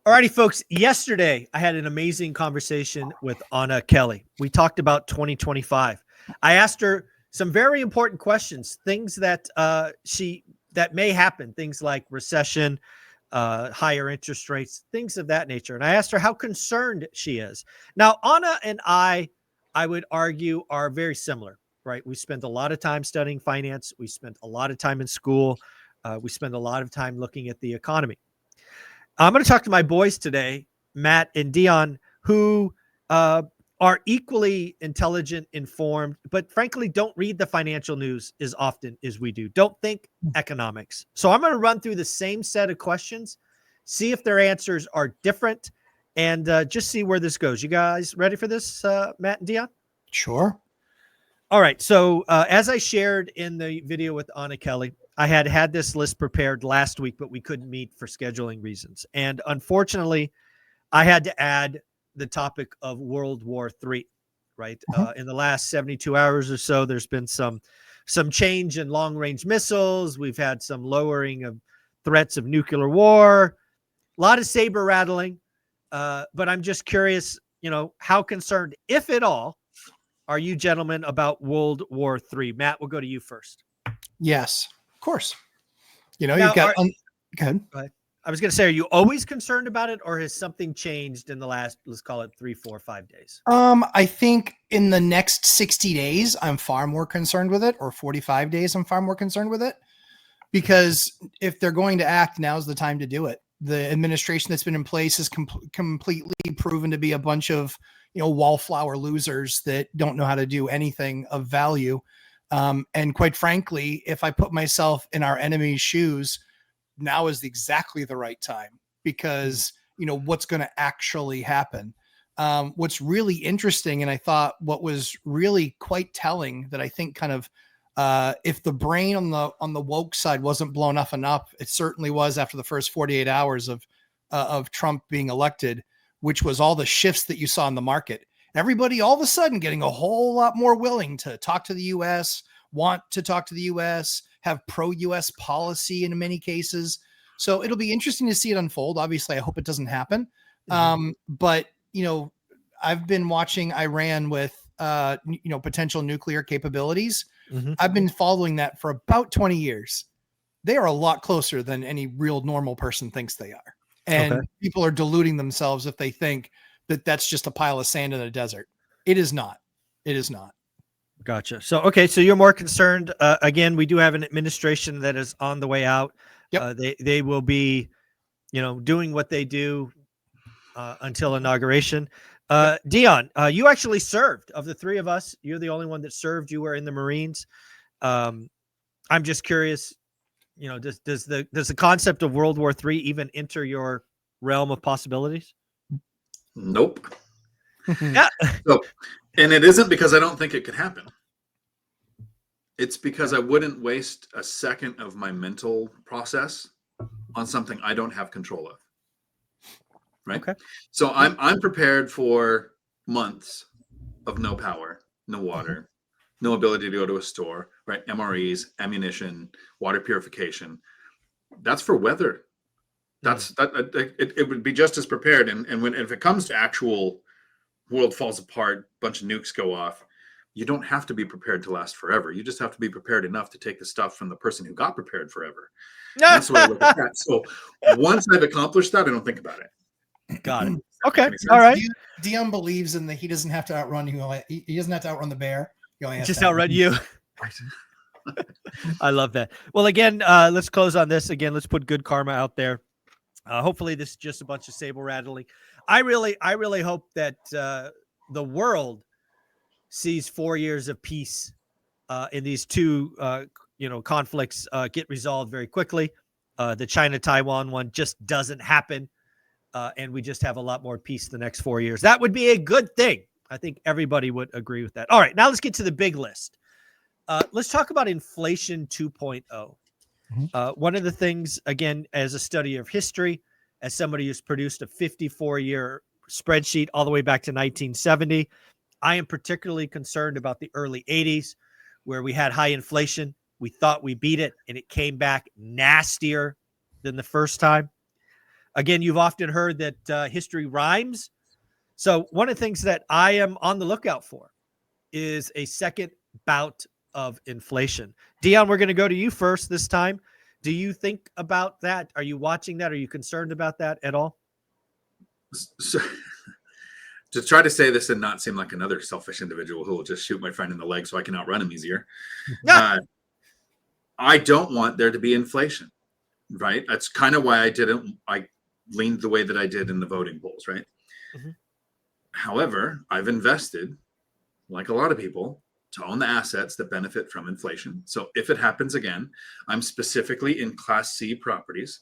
Alrighty, folks. Yesterday, I had an amazing conversation with Anna Kelly. We talked about 2025. I asked her some very important questions, things that that may happen, things like recession, higher interest rates, things of that nature. And I asked her how concerned she is. Now, Anna and I would argue, are very similar, right? We spend a lot of time studying finance. We spend a lot of time in school. We spend a lot of time looking at the economy. I'm going to talk to my boys today, Matt and Dion, who are equally intelligent, informed, but frankly, don't read the financial news as often as we do. Don't think economics. So I'm going to run through the same set of questions, see if their answers are different, and just see where this goes. You guys ready for this, Matt and Dion? Sure. All right. So as I shared in the video with Anna Kelly, I had this list prepared last week, but we couldn't meet for scheduling reasons. And unfortunately, I had to add the topic of World War III, right? In the last 72 hours or so, there's been some change in long-range missiles. We've had some lowering of threats of nuclear war, a lot of saber rattling. But I'm just curious, how concerned, if at all, are you gentlemen about World War III? Matt, we'll go to you first. Yes, of course. Now, you've got. Go ahead. I was going to say, are you always concerned about it, or has something changed in the last, let's call it 3, 4, 5 days? I think in the next 60 days, I'm far more concerned with it, or 45 days, I'm far more concerned with it, because if they're going to act, now's the time to do it. The administration that's been in place is completely proven to be a bunch of, wallflower losers that don't know how to do anything of value. And quite frankly, if I put myself in our enemy's shoes, now is exactly the right time, because, what's going to actually happen. What's really interesting, and I thought what was really quite telling, that I think kind of, if the brain on the woke side wasn't blown up enough, it certainly was after the first 48 hours of Trump being elected, which was all the shifts that you saw in the market. Everybody all of a sudden getting a whole lot more willing to talk to the U.S., want to talk to the U.S., have pro-U.S. policy in many cases. So it'll be interesting to see it unfold. Obviously, I hope it doesn't happen. But, I've been watching Iran with, potential nuclear capabilities. I've been following that for about 20 years. They are a lot closer than any real normal person thinks they are. And people are deluding themselves if they think that that's just a pile of sand in a desert. It is not. It is not. Gotcha. So you're more concerned. Again, we do have an administration that is on the way out. Yep. They will be, doing what they do until inauguration. Dion, you actually served. Of the three of us, you're the only one that served. You were in the Marines. I'm just curious, does the concept of World War III even enter your realm of possibilities? Nope. Yeah. So, and it isn't because I don't think it could happen. It's because I wouldn't waste a second of my mental process on something I don't have control of. Right. Okay. So I'm prepared for months of no power, no water, no ability to go to a store, right? MREs, ammunition, water purification. That's for weather. It would be just as prepared. And if it comes to actual world falls apart, bunch of nukes go off, you don't have to be prepared to last forever. You just have to be prepared enough to take the stuff from the person who got prepared forever. That's the way I look at that. So once I've accomplished that, I don't think about it. Got it. Okay. All right. Dion believes in that he doesn't have to outrun you. He doesn't have to outrun the bear. He only has just to outrun you. I love that. Well, again, let's close on this. Again, let's put good karma out there. Hopefully this is just a bunch of saber rattling. I really hope that the world sees 4 years of peace in these two conflicts get resolved very quickly. The China-Taiwan one just doesn't happen. And we just have a lot more peace the next 4 years. That would be a good thing. I think everybody would agree with that. All right, now let's get to the big list. Let's talk about inflation 2.0. One of the things, again, as a study of history, as somebody who's produced a 54-year spreadsheet all the way back to 1970, I am particularly concerned about the early 80s, where we had high inflation. We thought we beat it, and it came back nastier than the first time. Again, you've often heard that history rhymes. So one of the things that I am on the lookout for is a second bout of inflation. Dion, we're going to go to you first this time. Do you think about that? Are you watching that? Are you concerned about that at all? So, to try to say this and not seem like another selfish individual who will just shoot my friend in the leg so I can outrun him easier. I don't want there to be inflation, right? That's kind of why I leaned the way that I did in the voting polls, right? Mm-hmm. However, I've invested, like a lot of people, to own the assets that benefit from inflation. So if it happens again, I'm specifically in Class C properties.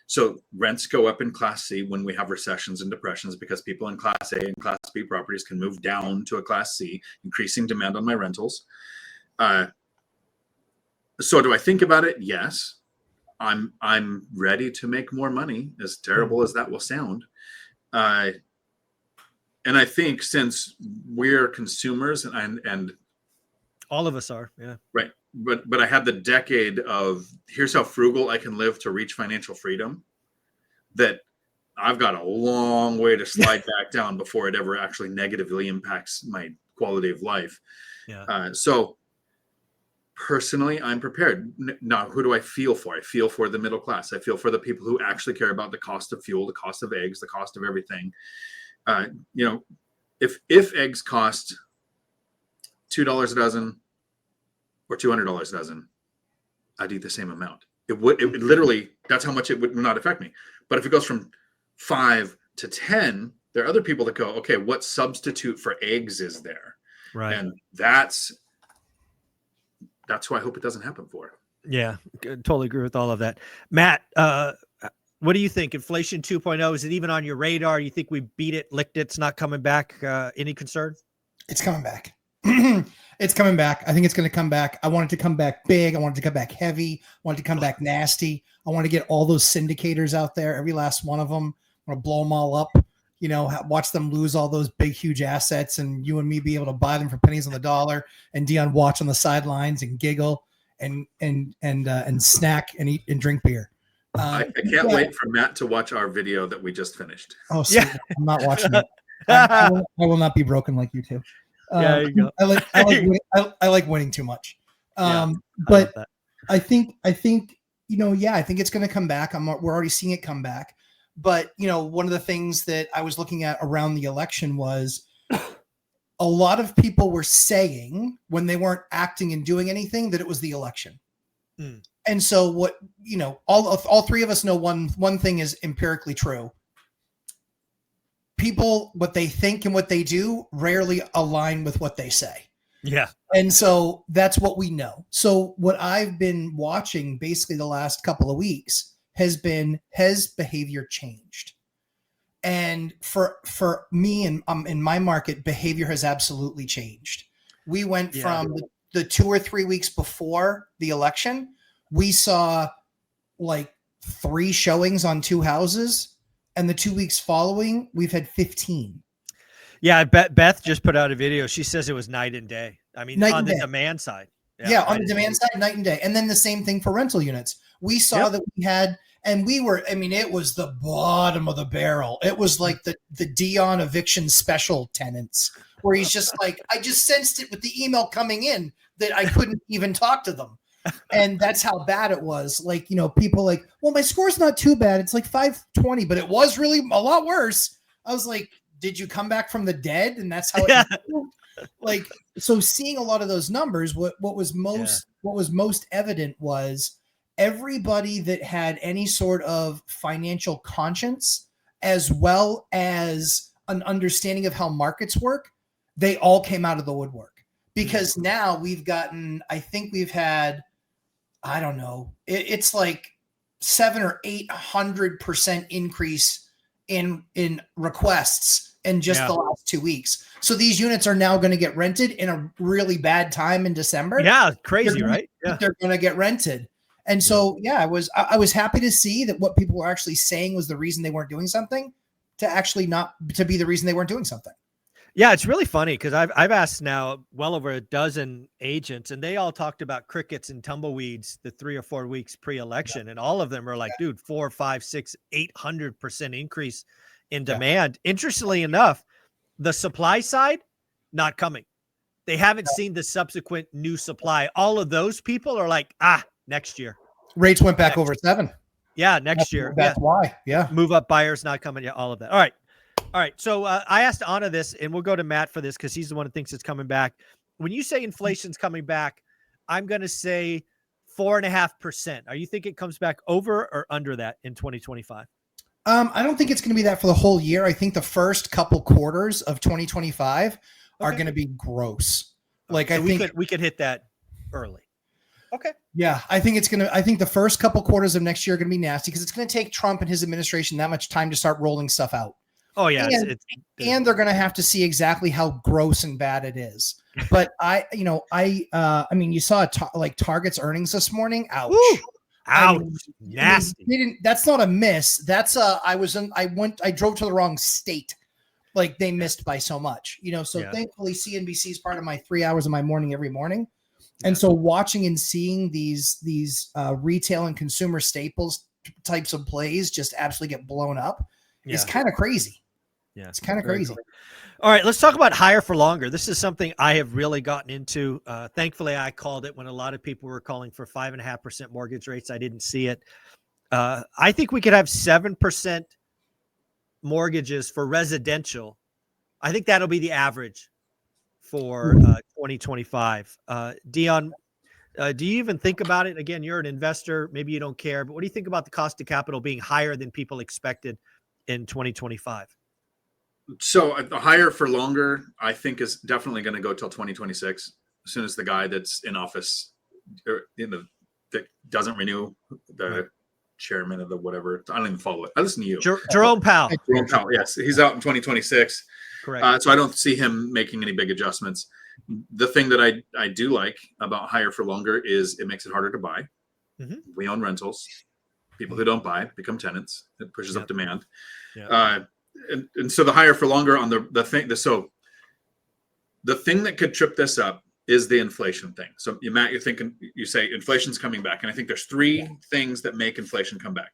So rents go up in Class C when we have recessions and depressions because people in Class A and Class B properties can move down to a Class C, increasing demand on my rentals. So do I think about it? Yes. I'm ready to make more money, as terrible as that will sound. And I think since we're consumers and all of us are, yeah. Right. But I had the decade of here's how frugal I can live to reach financial freedom, that I've got a long way to slide back down before it ever actually negatively impacts my quality of life. Yeah. So personally, I'm prepared. Now, who do I feel for? I feel for the middle class. I feel for the people who actually care about the cost of fuel, the cost of eggs, the cost of everything. If eggs cost $2 a dozen or $200 a dozen, I'd eat the same amount. It would literally, that's how much it would not affect me. But if it goes from 5 to 10, there are other people that go, okay, what substitute for eggs is there? Right. And that's who I hope it doesn't happen for. Yeah, totally agree with all of that. Matt, what do you think? Inflation 2.0, is it even on your radar? You think we beat it, licked it, it's not coming back? Any concern? It's coming back. It's coming back. I think it's going to come back. I want it to come back big. I want it to come back heavy. I want it to come back nasty. I want to get all those syndicators out there, every last one of them. I want to blow them all up, watch them lose all those big, huge assets, and you and me be able to buy them for pennies on the dollar, and Dion watch on the sidelines and giggle and snack and eat and drink beer. I can't wait for Matt to watch our video that we just finished. Oh, sweet. Yeah. I'm not watching it. I will not be broken like you two. Yeah, you go. I like winning too much. But I think I think it's going to come back. We're already seeing it come back. But one of the things that I was looking at around the election was a lot of people were saying, when they weren't acting and doing anything, that it was the election. And so what all three of us know one thing is empirically true. People, what they think and what they do rarely align with what they say. Yeah. And so that's what we know. So what I've been watching basically the last couple of weeks has behavior changed? And for me and in my market, behavior has absolutely changed. We went from the 2 or 3 weeks before the election, we saw like 3 showings on 2 houses. And the 2 weeks following, we've had 15. Yeah, Beth just put out a video. She says it was night and day. I mean, on the demand side. Yeah, on the demand side, night and day. And then the same thing for rental units. We saw that we had, and it was the bottom of the barrel. It was like the Dion eviction special tenants, where he's just like, I just sensed it with the email coming in that I couldn't even talk to them. And that's how bad it was. Like, people like, well, my score's not too bad. It's like 520, but it was really a lot worse. I was like, did you come back from the dead? And that's how like, so seeing a lot of those numbers, what was most evident was everybody that had any sort of financial conscience, as well as an understanding of how markets work, they all came out of the woodwork. Because now we've had, I don't know, it's like 700 or 800% increase in requests in just the last 2 weeks. So these units are now going to get rented in a really bad time in December. Yeah, crazy, right? Yeah, they're going to get rented. And so, I was happy to see that what people were actually saying was the reason they weren't doing something, to actually not to be the reason they weren't doing something. Yeah, it's really funny because I've asked now well over a dozen agents, and they all talked about crickets and tumbleweeds the 3 or 4 weeks pre-election, and all of them are like, dude, 4, 5, 6, 800% increase in Yeah. demand. Interestingly enough, the supply side not coming. They haven't seen the subsequent new supply. All of those people are like, next year. Rates went back over 7. Yeah, next year. That's why. Yeah. Move up buyers not coming. Yeah, all of that. All right. All right. So I asked Anna this, and we'll go to Matt for this because he's the one who thinks it's coming back. When you say inflation's coming back, I'm going to say 4.5%. Are you think it comes back over or under that in 2025? I don't think it's going to be that for the whole year. I think the first couple quarters of 2025 are going to be gross. Like, so I think we could hit that early. Okay. Yeah, I think the first couple quarters of next year are going to be nasty because it's going to take Trump and his administration that much time to start rolling stuff out. Oh yeah, and they're going to have to see exactly how gross and bad it is. But I mean, you saw like Target's earnings this morning. Ouch! Woo! Ouch! I mean, Nasty. That's not a miss. That's I drove to the wrong state. Like they missed by so much, So thankfully, CNBC is part of my 3 hours of my morning every morning. And so watching and seeing these retail and consumer staples types of plays just absolutely get blown up is kind of crazy. Yeah, it's kind of crazy. Cool. All right, let's talk about higher for longer. This is something I have really gotten into. Thankfully, I called it when a lot of people were calling for 5.5% mortgage rates. I didn't see it. I think we could have 7% mortgages for residential. I think that'll be the average for 2025. Dion, do you even think about it? Again, you're an investor. Maybe you don't care, but what do you think about the cost of capital being higher than people expected in 2025? So the higher for longer, I think, is definitely going to go till 2026. As soon as the guy that's in office, that doesn't renew, the chairman of the whatever, I don't even follow it. I listen to you, Jerome Powell. Jerome Powell, yes, he's out in 2026. Correct. So I don't see him making any big adjustments. The thing that I do like about higher for longer is it makes it harder to buy. Mm-hmm. We own rentals. People who don't buy become tenants. It pushes up demand. Yep. And so the higher for longer on the thing that could trip this up is the inflation thing. So Matt, you say inflation's coming back, and I think there's 3 things that make inflation come back.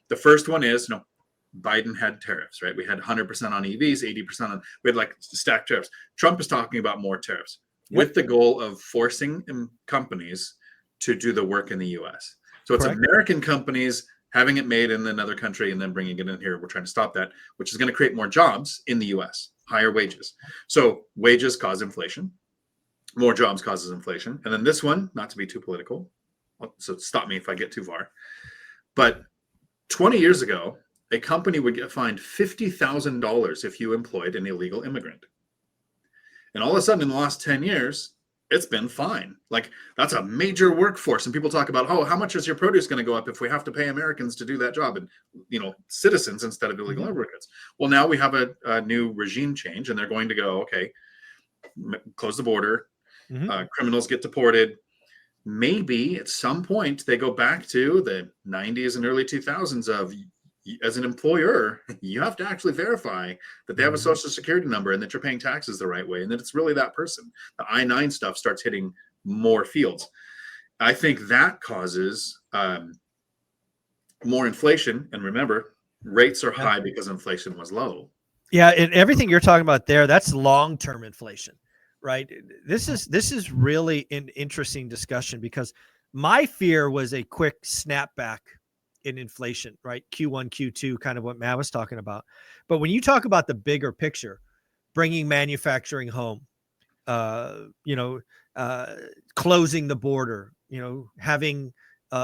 The first one is Biden had tariffs, right? We had 100% on EVs, 80% on, we had like stacked tariffs. Trump is talking about more tariffs with the goal of forcing companies to do the work in the US. So it's American companies having it made in another country and then bringing it in here. We're trying to stop that, which is going to create more jobs in the US, higher wages. So wages cause inflation, more jobs causes inflation. And then this one, not to be too political, so stop me if I get too far, but 20 years ago, a company would get fined $50,000 if you employed an illegal immigrant. And all of a sudden, in the last 10 years, it's been fine. Like, that's a major workforce. And people talk about, how much is your produce going to go up if we have to pay Americans to do that job? And, citizens instead of illegal immigrants. Well, now we have a new regime change, and they're going to go, okay, close the border. Criminals get deported. Maybe at some point they go back to the 90s and early 2000s of, as an employer, you have to actually verify that they have a social security number and that you're paying taxes the right way and that it's really that person. The I-9 stuff starts hitting more fields. I think that causes more inflation. And remember, rates are high because inflation was low. Yeah, and everything you're talking about there, that's long-term inflation, right? This is really an interesting discussion because my fear was a quick snapback in inflation, right? Q1, Q2, kind of what Matt was talking about. But when you talk about the bigger picture, bringing manufacturing home, closing the border, having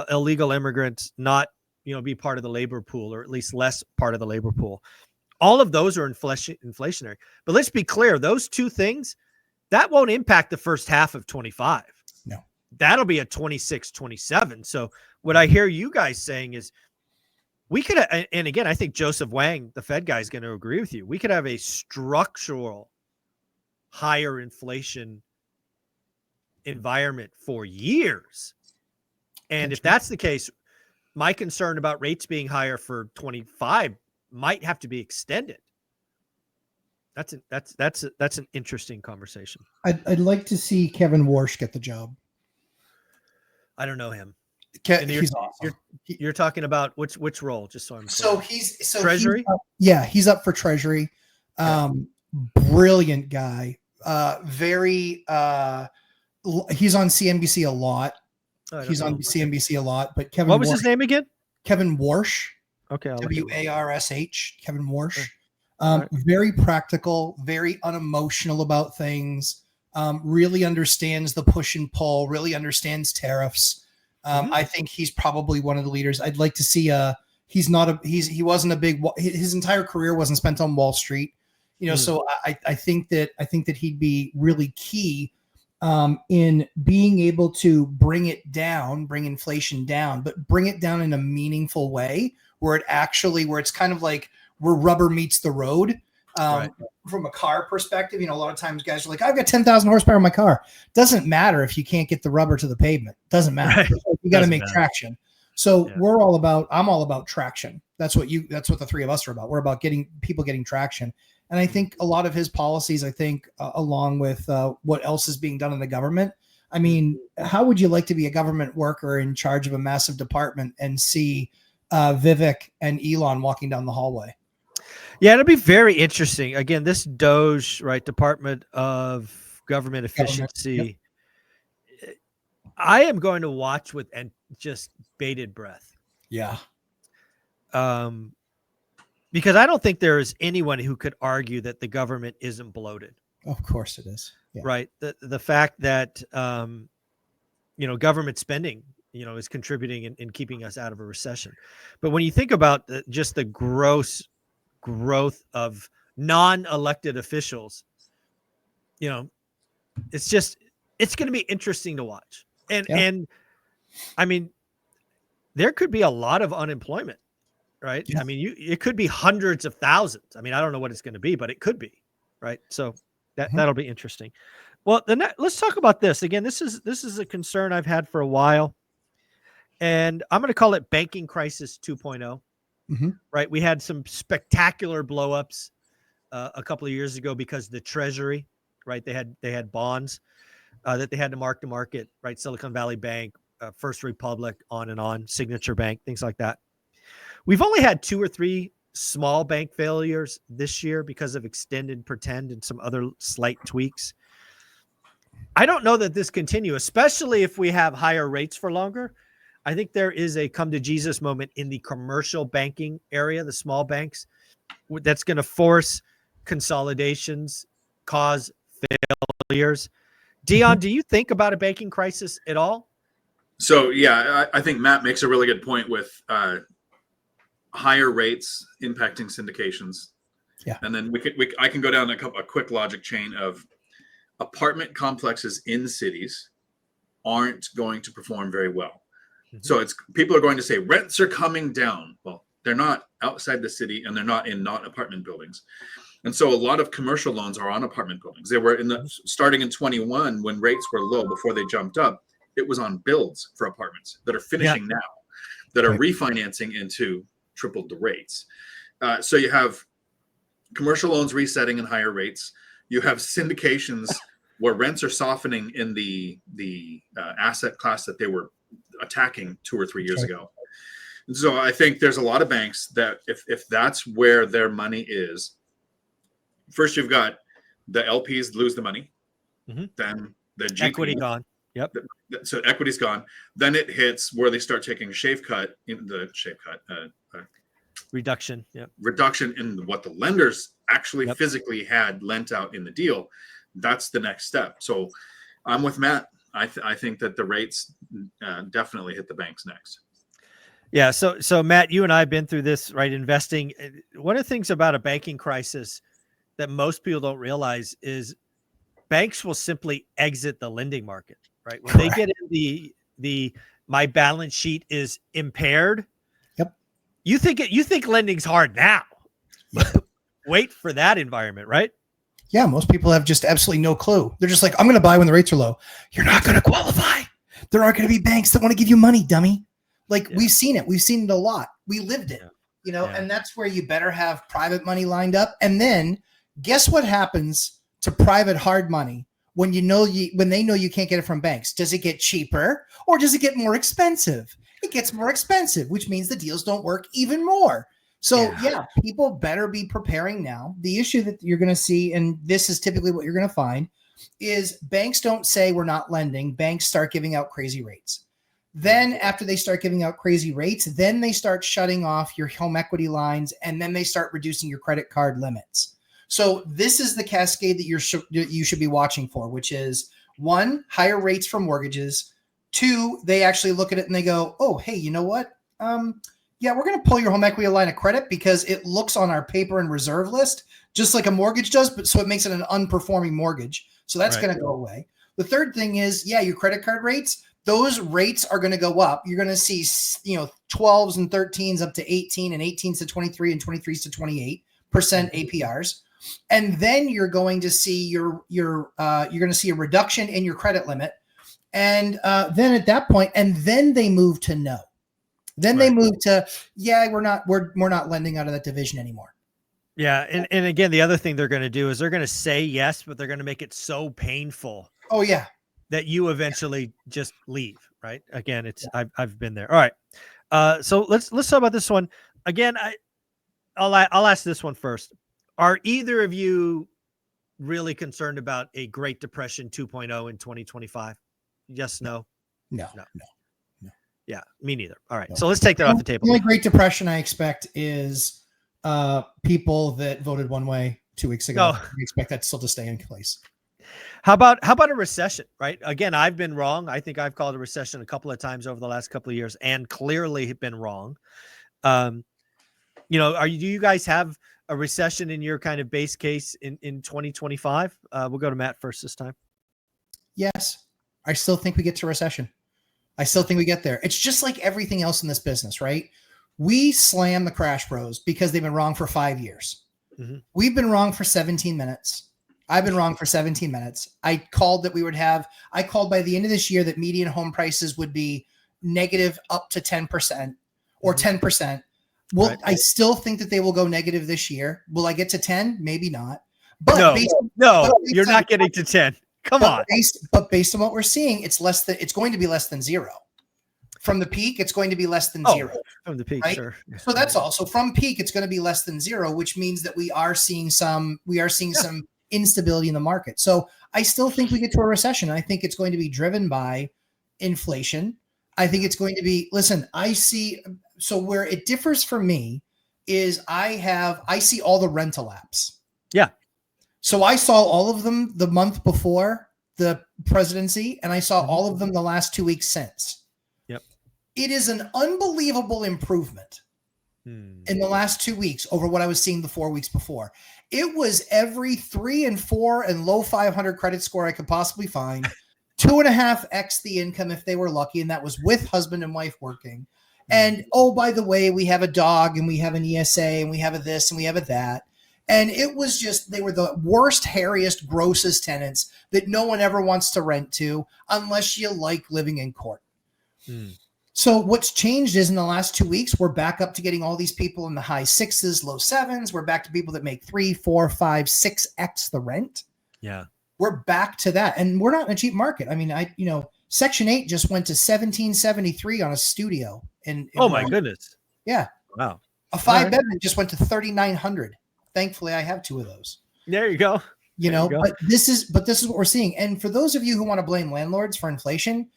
illegal immigrants not, be part of the labor pool, or at least less part of the labor pool. All of those are inflationary. But let's be clear, those 2 things, that won't impact the first half of 25. No. That'll be a 26, 27. So what I hear you guys saying is we could, and again, I think Joseph Wang, the Fed guy, is going to agree with you. We could have a structural higher inflation environment for years. And if that's the case, my concern about rates being higher for 25 might have to be extended. That's an interesting conversation. I'd like to see Kevin Warsh get the job. I don't know him. He's awesome. You're talking about which role? Just so I'm clear. So he's Treasury. He's up for Treasury. Brilliant guy. Very. He's on CNBC a lot. He's on CNBC a lot. But Kevin. What was his name again? Kevin Warsh. Okay. Warsh. Kevin Warsh. Sure. Right. Very practical. Very unemotional about things. Really understands the push and pull. Really understands tariffs. I think he's probably one of the leaders. I'd like to see he wasn't a big, his entire career wasn't spent on Wall Street, so I think that he'd be really key in being able to bring inflation down, but bring it down in a meaningful way where it's kind of like where rubber meets the road. Right. From a car perspective, a lot of times guys are like, I've got 10,000 horsepower in my car. Doesn't matter if you can't get the rubber to the pavement. Doesn't matter. Right. You got to make traction. So I'm all about traction. That's what the three of us are about. We're about getting traction. And I think a lot of his policies, along with what else is being done in the government. I mean, how would you like to be a government worker in charge of a massive department and see Vivek and Elon walking down the hallway? Yeah, it'll be very interesting. Again, this DOGE, right, Department of Government Efficiency. Yep. I am going to watch with just bated breath. Yeah. Because I don't think there is anyone who could argue that the government isn't bloated. Of course it is. Yeah. Right. The fact that government spending, is contributing in keeping us out of a recession. But when you think about just the gross growth of non-elected officials, it's going to be interesting to watch. And I mean, there could be a lot of unemployment, right? Yeah. I mean, it could be hundreds of thousands. I mean, I don't know what it's going to be, but it could be, right? So that'll be interesting. Well, let's talk about this again. This is a concern I've had for a while, and I'm going to call it banking crisis 2.0. Right. We had some spectacular blowups a couple of years ago because the Treasury, right? They had bonds that they had to mark to market, right? Silicon Valley Bank, First Republic, on, Signature Bank, things like that. We've only had 2 or 3 small bank failures this year because of extended pretend and some other slight tweaks. I don't know that this continue, especially if we have higher rates for longer. I think there is a come to Jesus moment in the commercial banking area, the small banks, that's going to force consolidations, cause failures. Dion, do you think about a banking crisis at all? So, yeah, I think Matt makes a really good point with higher rates impacting syndications. Yeah. And then I can go down a quick logic chain of apartment complexes in cities aren't going to perform very well. So people are going to say rents are coming down. Well, they're not outside the city and they're not in apartment buildings. And so a lot of commercial loans are on apartment buildings. They were starting in 21 when rates were low before they jumped up. It was on builds for apartments that are finishing now, that are refinancing into tripled the rates. So you have commercial loans resetting in higher rates. You have syndications where rents are softening in the asset class that they were attacking 2 or 3 years ago. And so I think there's a lot of banks that if that's where their money is, first you've got the LPs lose the money, then the GP, equity gone. Yep. So equity's gone. Then it hits where they start taking reduction. Yep. Reduction in what the lenders actually physically had lent out in the deal. That's the next step. So I'm with Matt. I think that the rates definitely hit the banks next. Yeah. So Matt, you and I have been through this, right? Investing. One of the things about a banking crisis that most people don't realize is banks will simply exit the lending market, right? When they get in the my balance sheet is impaired. Yep. You think lending's hard now. Wait for that environment, right? Yeah, most people have just absolutely no clue. They're just like, I'm going to buy when the rates are low. You're not going to qualify. There aren't going to be banks that want to give you money, dummy. We've seen it. We've seen it a lot. We lived it, and that's where you better have private money lined up. And then Guess what happens to private hard money when when they know you can't get it from banks? Does it get cheaper or does it get more expensive? It gets more expensive, which means the deals don't work even more. So yeah, people better be preparing now. The issue that you're going to see, and this is typically what you're going to find, is banks don't say we're not lending. Banks start giving out crazy rates. Then after they start giving out crazy rates, then they start shutting off your home equity lines, and then they start reducing your credit card limits. So this is the cascade that you should be watching for, which is 1, higher rates for mortgages. 2, they actually look at it and they go, oh, hey, you know what? Yeah, we're going to pull your home equity line of credit because it looks on our paper and reserve list just like a mortgage does, but so it makes it an unperforming mortgage. So that's going to go away. The third thing is, yeah, your credit card rates, those rates are going to go up. You're going to see, 12s and 13s up to 18 and 18s to 23 and 23s to 28% APRs. And then you're going to see you're going to see a reduction in your credit limit. And then at that point, and then they move to no. Then they move to, we're not lending out of that division anymore. Yeah. And again, the other thing they're going to do is they're going to say yes, but they're going to make it so painful. Oh yeah. That you eventually just leave. Right. Again, I've been there. All right. So let's talk about this one again. I'll ask this one first. Are either of you really concerned about a Great Depression 2.0 in 2025? Yes, no. Yeah, me neither. All right. So let's take that off the table. The only Great Depression I expect is people that voted one way 2 weeks ago. We expect that still to stay in place. How about a recession, right? Again, I've been wrong. I think I've called a recession a couple of times over the last couple of years and clearly have been wrong. Do you guys have a recession in your kind of base case in 2025? We'll go to Matt first this time. Yes. I still think we get to recession. I still think we get there. It's just like everything else in this business, right? We slam the crash bros because they've been wrong for 5 years. Mm-hmm. We've been wrong for 17 minutes. I've been wrong for 17 minutes. I called by the end of this year that median home prices would be negative up to 10% or 10%. Well, right. I still think that they will go negative this year. Will I get to 10? Maybe not. But you're not getting to 10. Come on. Based on what we're seeing, it's going to be less than 0. From the peak, it's going to be less than 0. From the peak, right? Sure. So that's all. So from peak, it's going to be less than 0, which means that we are seeing some instability in the market. So I still think we get to a recession. I think it's going to be driven by inflation. I think it's going to be, so where it differs for me is I see all the rental apps. Yeah. So I saw all of them the month before the presidency, and I saw all of them the last 2 weeks since. Yep. It is an unbelievable improvement in the last 2 weeks over what I was seeing the 4 weeks before. It was every 3 and 4 and low 500 credit score I could possibly find, 2.5x the income if they were lucky, and that was with husband and wife working. And oh, by the way, we have a dog and we have an ESA and we have a this and we have a that. And it was just, they were the worst, hairiest, grossest tenants that no one ever wants to rent to unless you like living in court. So what's changed is in the last 2 weeks, we're back up to getting all these people in the high 6s, low 7s. We're back to people that make 3, 4, 5, 6x the rent. Yeah. We're back to that. And we're not in a cheap market. I mean, Section 8 just went to $1,773 on a studio. Oh my goodness. Yeah. Wow. A 5-bedroom just went to $3,900. Thankfully, I have 2 of those. There you go. But this is what we're seeing. And for those of you who want to blame landlords for inflation,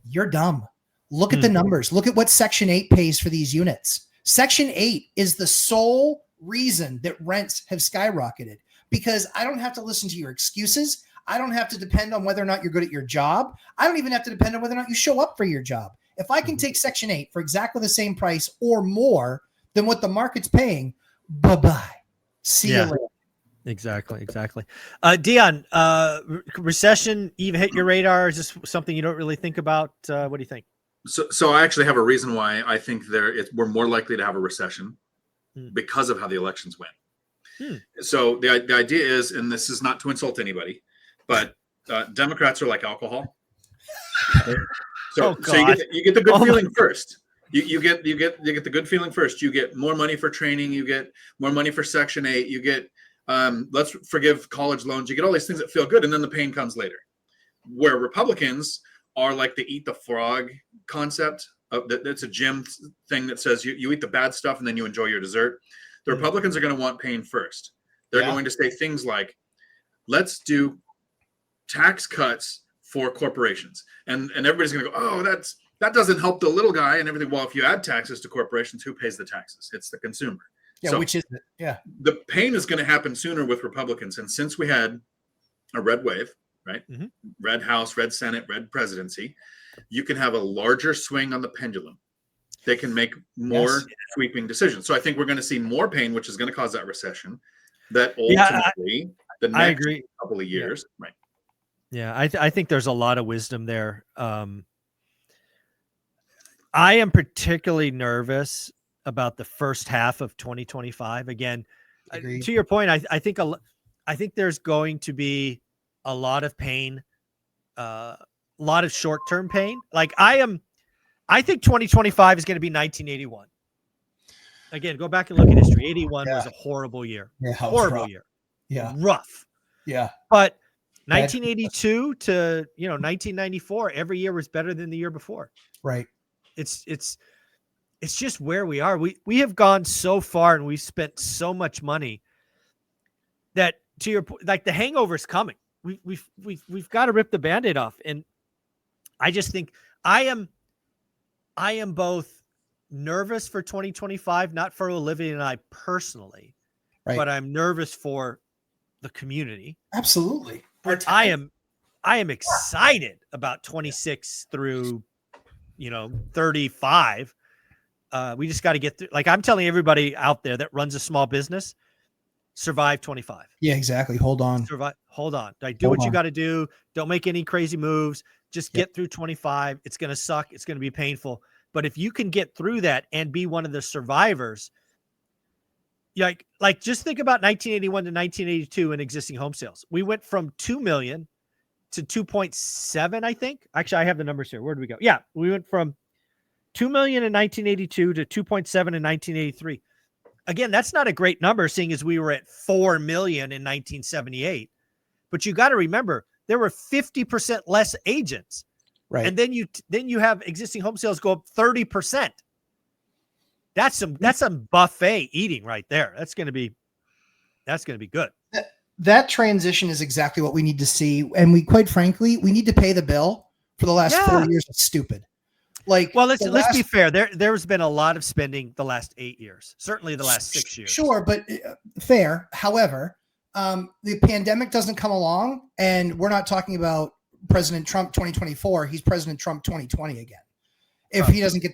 you're dumb. Look at the numbers. Look at what Section 8 pays for these units. Section 8 is the sole reason that rents have skyrocketed because I don't have to listen to your excuses. I don't have to depend on whether or not you're good at your job. I don't even have to depend on whether or not you show up for your job. If I can take Section 8 for exactly the same price or more than what the market's paying, bye-bye. See you later. Exactly. Dion, recession even hit your radar? Is this something you don't really think about? What do you think? So I actually have a reason why I think we're more likely to have a recession because of how the elections went. So the idea is, and this is not to insult anybody, but Democrats are like alcohol. So you get the good feeling first. You get the good feeling first. You get more money for training. You get more money for Section 8. You get Let's forgive college loans. You get all these things that feel good, and then the pain comes later. Where Republicans are like the eat the frog concept. That's a gym thing that says you eat the bad stuff and then you enjoy your dessert. The Republicans are going to want pain first. They're going to say things like, let's do tax cuts for corporations. And everybody's going to go, oh, that doesn't help the little guy and everything. Well, if you add taxes to corporations, who pays the taxes? It's the consumer. Yeah, so which is it? Yeah. The pain is going to happen sooner with Republicans. And since we had a red wave, right? Mm-hmm. Red House, red Senate, red presidency, you can have a larger swing on the pendulum. They can make more sweeping decisions. So I think we're going to see more pain, which is going to cause that recession. That ultimately, the next couple of years, right? Yeah, I think there's a lot of wisdom there. I am particularly nervous about the first half of 2025. Again, to your point, I think there's going to be a lot of pain, a lot of short-term pain. Like I think 2025 is going to be 1981. Again, go back and look at history. 81 was a horrible year. Yeah, horrible year. Yeah. Rough. Yeah. But 1982 to 1994, every year was better than the year before. Right. It's just where we are. We have gone so far and we've spent so much money that, to your point, like the hangover's coming. We've got to rip the Band-Aid off. And I just think I am both nervous for 2025, not for Olivia and I personally, but I'm nervous for the community. Absolutely. I am excited about 26 through 35. We just got to get through. Like I'm telling everybody out there that runs a small business, survive 25. Yeah, exactly. Hold on. Hold on. Like, do what you got to do. Don't make any crazy moves. Just get through 25. It's going to suck. It's going to be painful. But if you can get through that and be one of the survivors, like just think about 1981 to 1982 in existing home sales. We went from 2 million to 2.7, I think. Actually, I have the numbers here. Where did we go? Yeah, we went from 2 million in 1982 to 2.7 in 1983. Again, that's not a great number, seeing as we were at 4 million in 1978. But you got to remember, there were 50% less agents. Right. And then you have existing home sales go up 30%. That's some buffet eating right there. That's going to be good. That transition is exactly what we need to see. And quite frankly, we need to pay the bill for the last 4 years. It's stupid. Like, well, let's be fair. There's been a lot of spending the last 8 years, certainly the last 6 years. Sure. But fair. However, the pandemic doesn't come along, and we're not talking about President Trump 2024. He's President Trump 2020 again. If he doesn't get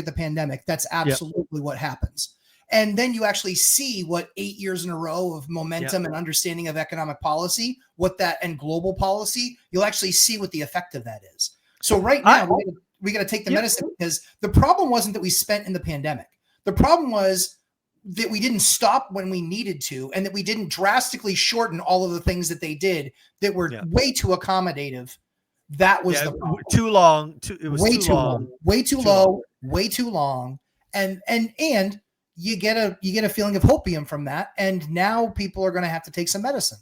the pandemic, that's absolutely what happens. And then you actually see what 8 years in a row of momentum and understanding of economic policy, and global policy, you'll actually see what the effect of that is. So right now we got to take the medicine, because the problem wasn't that we spent in the pandemic. The problem was that we didn't stop when we needed to, and that we didn't drastically shorten all of the things that they did that were way too accommodative. That was the problem. Too long. It was way too long, way too low, way too long. And you get a feeling of hopium from that. And now people are going to have to take some medicine.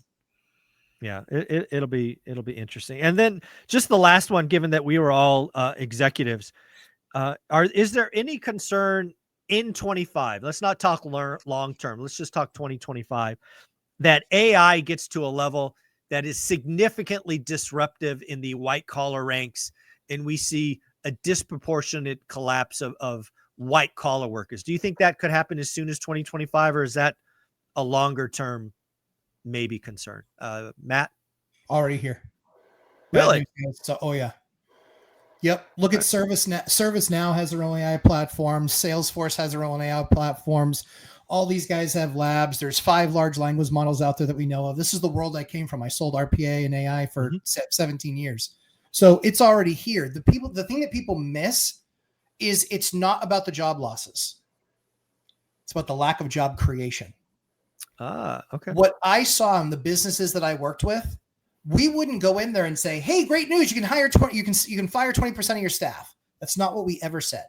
Yeah, it'll be interesting. And then just the last one, given that we were all executives, is there any concern in 25? Let's not talk long term. Let's just talk 2025. That AI gets to a level that is significantly disruptive in the white collar ranks, and we see a disproportionate collapse of white collar workers. Do you think that could happen as soon as 2025, or is that a longer term maybe concern? Matt? Already here. Really? So, Yep. Look at ServiceNow. ServiceNow has their own AI platforms. Salesforce has their own AI platforms. All these guys have labs. There's 5 large language models out there that we know of. This is the world I came from. I sold RPA and AI for 17 years. So it's already here. The thing that people miss is it's not about the job losses. It's about the lack of job creation. Okay. What I saw in the businesses that I worked with, we wouldn't go in there and say, "Hey, great news! You can fire 20% of your staff." That's not what we ever said,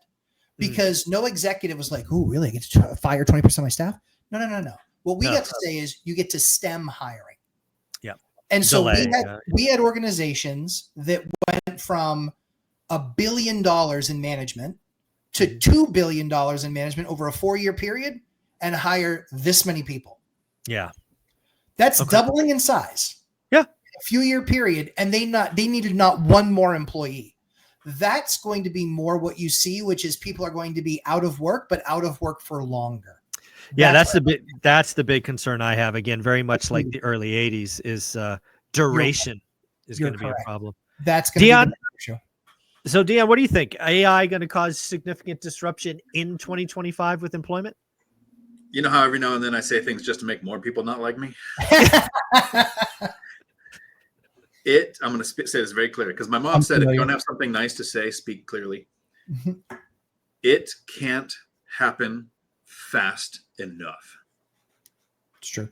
because no executive was like, "Oh, really? I get to fire 20% of my staff?" No. What we No. get to say is you get to stem hiring. Yeah. And so Delay, we had organizations that went from $1 billion in management to $2 billion in management over a 4-year period and hire this many people. Yeah. That's Okay. doubling in size. Yeah. A few year period. And they needed not one more employee. That's going to be more what you see, which is people are going to be out of work, but out of work for longer. Yeah, that's the big concern I have. Again, very much like the early 80s is duration is going to be a problem. That's going to be Dion, the issue. So Dion, what do you think? AI going to cause significant disruption in 2025 with employment? You know how every now and then I say things just to make more people not like me? I'm going to say this very clear because my mom said, if you don't have something nice to say, speak clearly. It can't happen fast enough. It's true.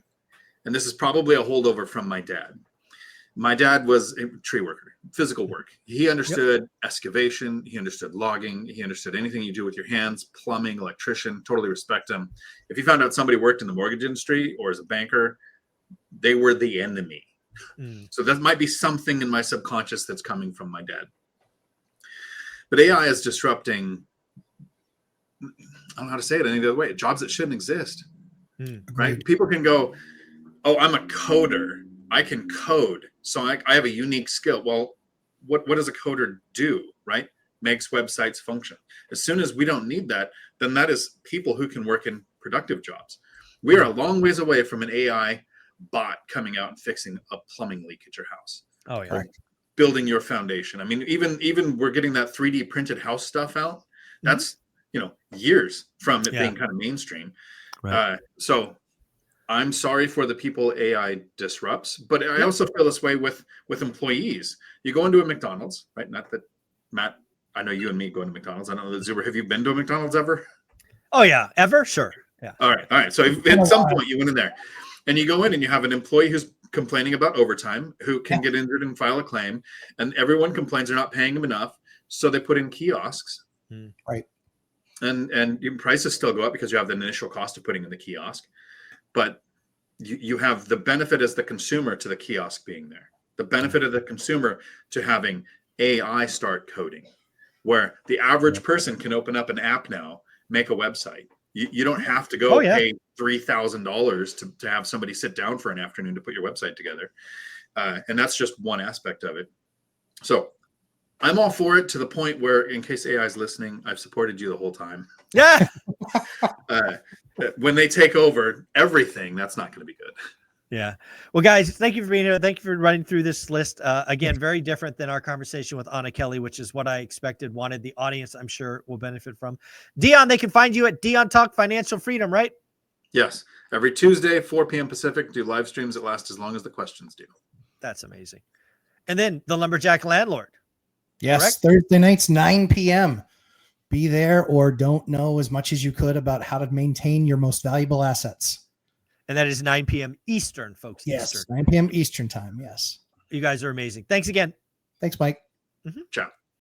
And this is probably a holdover from my dad. My dad was a tree worker, physical work. He understood excavation. He understood logging. He understood anything you do with your hands, plumbing, electrician, totally respect him. If you found out somebody worked in the mortgage industry or as a banker, they were the enemy. So that might be something in my subconscious that's coming from my dad. But AI is disrupting, I don't know how to say it any other way, jobs that shouldn't exist, right? People can go, oh, I'm a coder. I can code. So I have a unique skill. Well, what does a coder do, right? Makes websites function. As soon as we don't need that, then that is people who can work in productive jobs. We are a long ways away from an AI bot coming out and fixing a plumbing leak at your house. Oh yeah. Building your foundation. I mean, even we're getting that 3D printed house stuff out. That's, years from it being kind of mainstream. Right. So I'm sorry for the people AI disrupts, but I also feel this way with employees. You go into a McDonald's, right? Not that, Matt, I know you and me go into McDonald's. I don't know, Zuber, have you been to a McDonald's ever? Oh yeah. Ever? Sure. Yeah. All right. So at some point you went in there and you go in and you have an employee who's complaining about overtime, who can get injured and file a claim, and everyone complains they're not paying them enough. So they put in kiosks. Right. And your prices still go up because you have the initial cost of putting in the kiosk. But you have the benefit as the consumer to the kiosk being there, the benefit of the consumer to having AI start coding, where the average person can open up an app now, make a website. You don't have to go pay $3,000 to have somebody sit down for an afternoon to put your website together. And that's just one aspect of it. So I'm all for it to the point where, in case AI is listening, I've supported you the whole time. Yeah. When they take over everything, that's not going to be good. Yeah. Well, guys, thank you for being here. Thank you for running through this list. Again, very different than our conversation with Anna Kelly, which is what I expected, wanted. The audience, I'm sure, will benefit from. Dion, they can find you at Dion Talk Financial Freedom, right? Yes. Every Tuesday, 4 p.m. Pacific, do live streams that last as long as the questions do. That's amazing. And then the Lumberjack Landlord. Yes. Correct? Thursday nights, 9 p.m. Be there or don't know as much as you could about how to maintain your most valuable assets. And that is 9 p.m. Eastern, folks. Yes, Eastern. 9 p.m. Eastern time. Yes. You guys are amazing. Thanks again. Thanks, Mike. Ciao.